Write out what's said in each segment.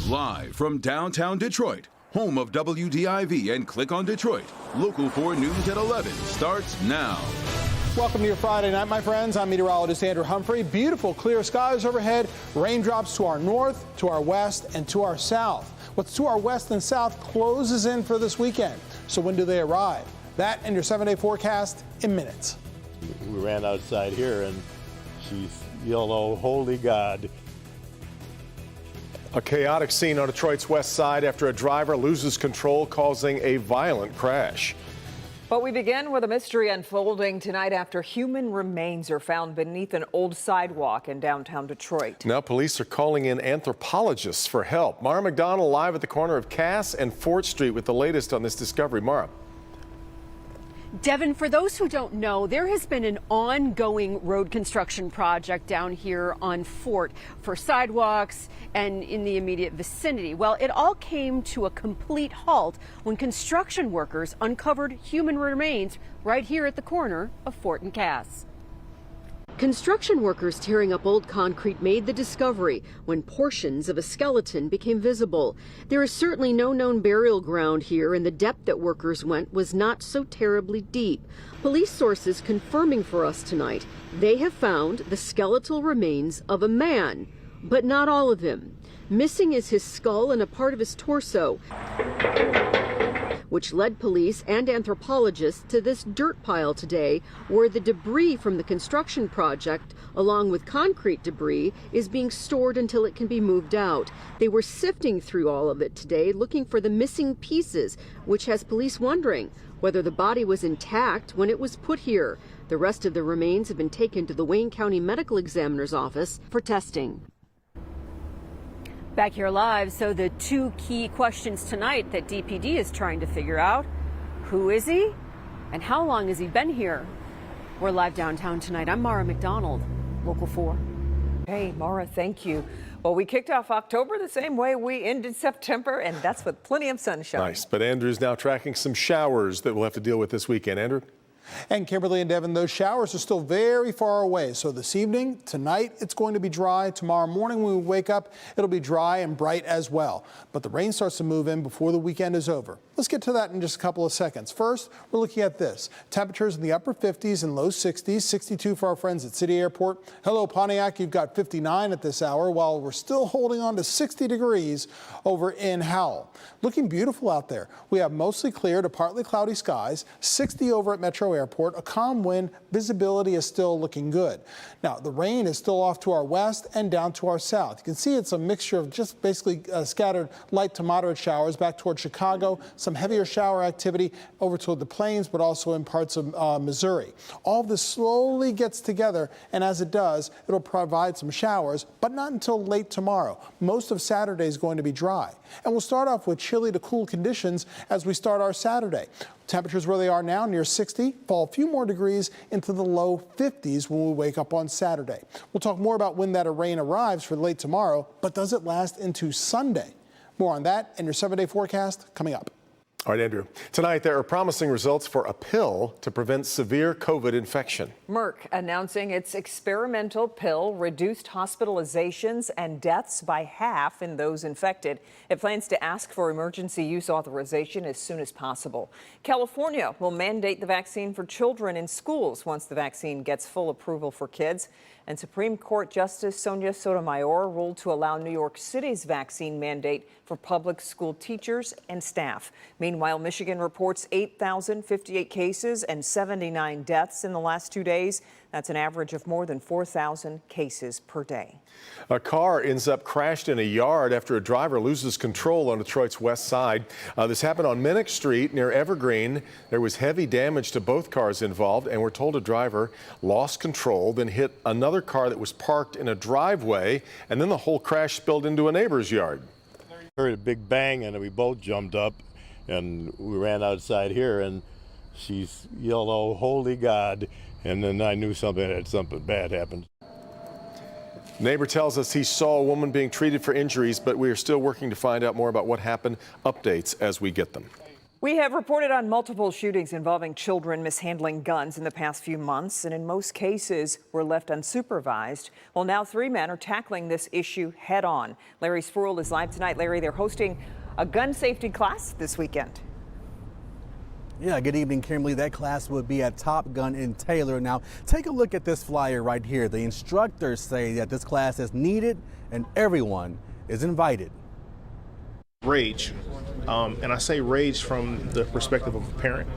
Live from downtown Detroit, home of WDIV and Click on Detroit, Local 4 News at 11 starts now. Welcome to your Friday night, my friends. I'm meteorologist Andrew Humphrey. Beautiful clear skies overhead, raindrops to our north, to our west, and to our south. What's to our west and south closes in for this weekend. So when do they arrive? That and your 7-day forecast in minutes. We ran outside here and she's yelled, "Oh, holy God." A chaotic scene on Detroit's west side after a driver loses control, causing a violent crash. But we begin with a mystery unfolding tonight after human remains are found beneath an old sidewalk in downtown Detroit. Now police are calling in anthropologists for help. Mara McDonald live at the corner of Cass and Fort Street with the latest on this discovery. Mara. Devin, for those who don't know, there has been an ongoing road construction project down here on Fort for sidewalks and in the immediate vicinity. Well, it all came to a complete halt when construction workers uncovered human remains right here at the corner of Fort and Cass. Construction workers tearing up old concrete made the discovery when portions of a skeleton became visible. There is certainly no known burial ground here, and the depth that workers went was not so terribly deep. Police sources confirming for us tonight they have found the skeletal remains of a man, but not all of him. Missing is his skull and a part of his torso, which led police and anthropologists to this dirt pile today, where the debris from the construction project, along with concrete debris, is being stored until it can be moved out. They were sifting through all of it today, looking for the missing pieces, which has police wondering whether the body was intact when it was put here. The rest of the remains have been taken to the Wayne County Medical Examiner's office for testing. Back here live, so the two key questions tonight that DPD is trying to figure out: who is he and how long has he been here? We're live downtown tonight. I'm Mara McDonald, Local 4. Hey, Mara, thank you. Well, we kicked off October the same way we ended September, and that's with plenty of sunshine. Nice, but Andrew's now tracking some showers that we'll have to deal with this weekend. Andrew? And Kimberly and Devin, those showers are still very far away. So this evening, tonight, it's going to be dry. Tomorrow morning when we wake up, it'll be dry and bright as well. But the rain starts to move in before the weekend is over. Let's get to that in just a couple of seconds. First, we're looking at this. Temperatures in the upper 50s and low 60s, 62 for our friends at City Airport. Hello, Pontiac, you've got 59 at this hour, while we're still holding on to 60 degrees over in Howell. Looking beautiful out there. We have mostly clear to partly cloudy skies, 60 over at Metro Airport, a calm wind, visibility is still looking good. Now, the rain is still off to our west and down to our south. You can see it's a mixture of just basically scattered light to moderate showers back toward Chicago, some heavier shower activity over toward the plains, but also in parts of Missouri. All of this slowly gets together, and as it does, it'll provide some showers, but not until late tomorrow. Most of Saturday is going to be dry. And we'll start off with chilly to cool conditions as we start our Saturday. Temperatures where they are now, near 60, fall a few more degrees into the low 50s when we wake up on Saturday. We'll talk more about when that rain arrives for late tomorrow, but does it last into Sunday? More on that and your 7-day forecast coming up. All right, Andrew. Tonight, there are promising results for a pill to prevent severe COVID infection. Merck announcing its experimental pill reduced hospitalizations and deaths by half in those infected. It plans to ask for emergency use authorization as soon as possible. California will mandate the vaccine for children in schools once the vaccine gets full approval for kids. And Supreme Court Justice Sonia Sotomayor ruled to allow New York City's vaccine mandate for public school teachers and staff. Meanwhile, Michigan reports 8,058 cases and 79 deaths in the last 2 days. That's an average of more than 4,000 cases per day. A car ends up crashed in a yard after a driver loses control on Detroit's west side. This happened on Minnick Street near Evergreen. There was heavy damage to both cars involved, and we're told a driver lost control, then hit another car that was parked in a driveway, and then the whole crash spilled into a neighbor's yard. Heard a big bang and we both jumped up and we ran outside here and she's yelled, "Oh, holy God." And then I knew something bad happened. Neighbor tells us he saw a woman being treated for injuries, but we are still working to find out more about what happened. Updates as we get them. We have reported on multiple shootings involving children mishandling guns in the past few months, and in most cases were left unsupervised. Well, now 3 men are tackling this issue head on. Larry Spruill is live tonight. Larry, they're hosting a gun safety class this weekend. Yeah, good evening, Kimberly. That class will be at Top Gun in Taylor. Now, take a look at this flyer right here. The instructors say that this class is needed and everyone is invited. Rage, and I say rage from the perspective of a parent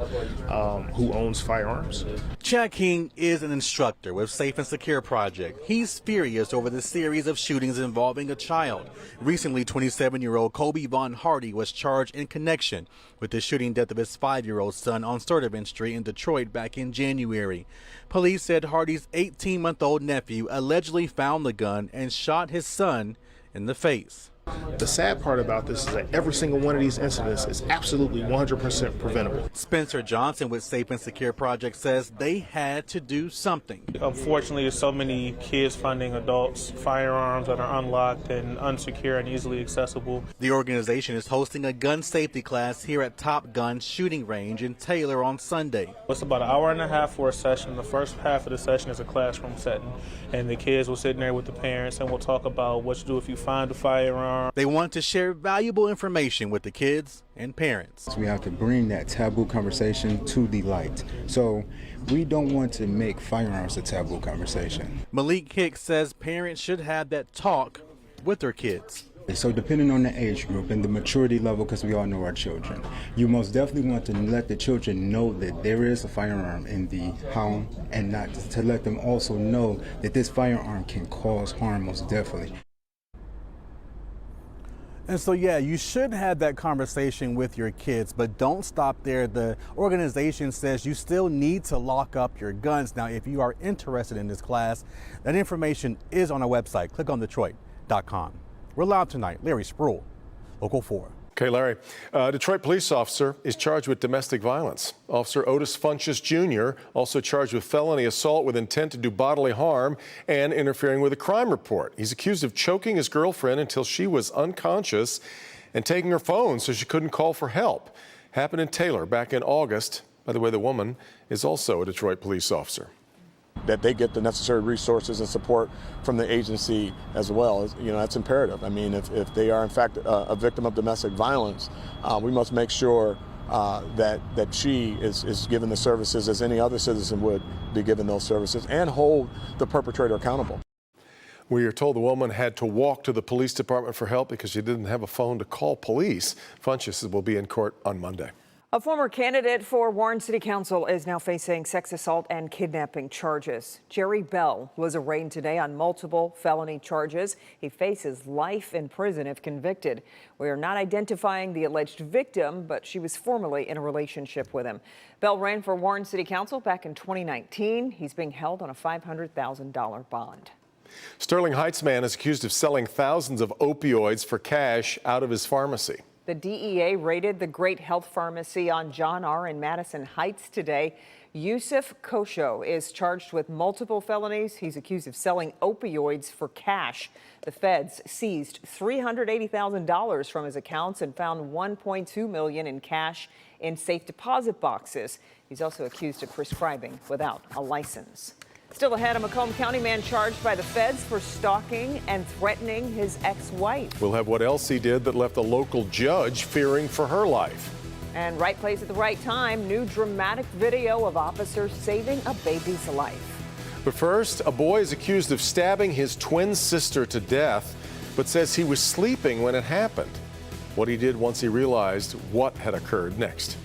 who owns firearms. Chad King is an instructor with Safe and Secure Project. He's furious over the series of shootings involving a child. Recently, 27-year-old Kobe Von Hardy was charged in connection with the shooting death of his 5-year-old son on Sturtevant Street in Detroit back in January. Police said Hardy's 18-month-old nephew allegedly found the gun and shot his son in the face. The sad part about this is that every single one of these incidents is absolutely 100% preventable. Spencer Johnson with Safe and Secure Project says they had to do something. Unfortunately, there's so many kids funding adults firearms that are unlocked and unsecure and easily accessible. The organization is hosting a gun safety class here at Top Gun Shooting Range in Taylor on Sunday. It's about an hour and a half for a session. The first half of the session is a classroom setting, and the kids will sit in there with the parents and we'll talk about what to do if you find a firearm. They want to share valuable information with the kids and parents. We have to bring that taboo conversation to the light. So we don't want to make firearms a taboo conversation. Malik Hicks says parents should have that talk with their kids. So depending on the age group and the maturity level, because we all know our children, you most definitely want to let the children know that there is a firearm in the home, and not to let them also know that this firearm can cause harm most definitely. And so, yeah, you should have that conversation with your kids, but don't stop there. The organization says you still need to lock up your guns. Now, if you are interested in this class, that information is on our website. Click on Detroit.com. We're live tonight. Larry Spruill, Local 4. Okay, Larry. A Detroit police officer is charged with domestic violence. Officer Otis Funchess Jr. also charged with felony assault with intent to do bodily harm and interfering with a crime report. He's accused of choking his girlfriend until she was unconscious and taking her phone so she couldn't call for help. Happened in Taylor back in August. By the way, the woman is also a Detroit police officer. That they get the necessary resources and support from the agency as well. You know, that's imperative. I mean, if they are in fact a victim of domestic violence, we must make sure that she is given the services as any other citizen would be given those services, and hold the perpetrator accountable. We are told the woman had to walk to the police department for help because she didn't have a phone to call police. Funchess will be in court on Monday. A former candidate for Warren City Council is now facing sex assault and kidnapping charges. Jerry Bell was arraigned today on multiple felony charges. He faces life in prison if convicted. We are not identifying the alleged victim, but she was formerly in a relationship with him. Bell ran for Warren City Council back in 2019. He's being held on a $500,000 bond. Sterling Heights man is accused of selling thousands of opioids for cash out of his pharmacy. The DEA raided the Great Health Pharmacy on John R. in Madison Heights today. Yusuf Kosho is charged with multiple felonies. He's accused of selling opioids for cash. The feds seized $380,000 from his accounts and found $1.2 million in cash in safe deposit boxes. He's also accused of prescribing without a license. Still ahead, a Macomb County man charged by the feds for stalking and threatening his ex-wife. We'll have what else he did that left a local judge fearing for her life. And right place at the right time, new dramatic video of officers saving a baby's life. But first, a boy is accused of stabbing his twin sister to death, but says he was sleeping when it happened. What he did once he realized what had occurred next.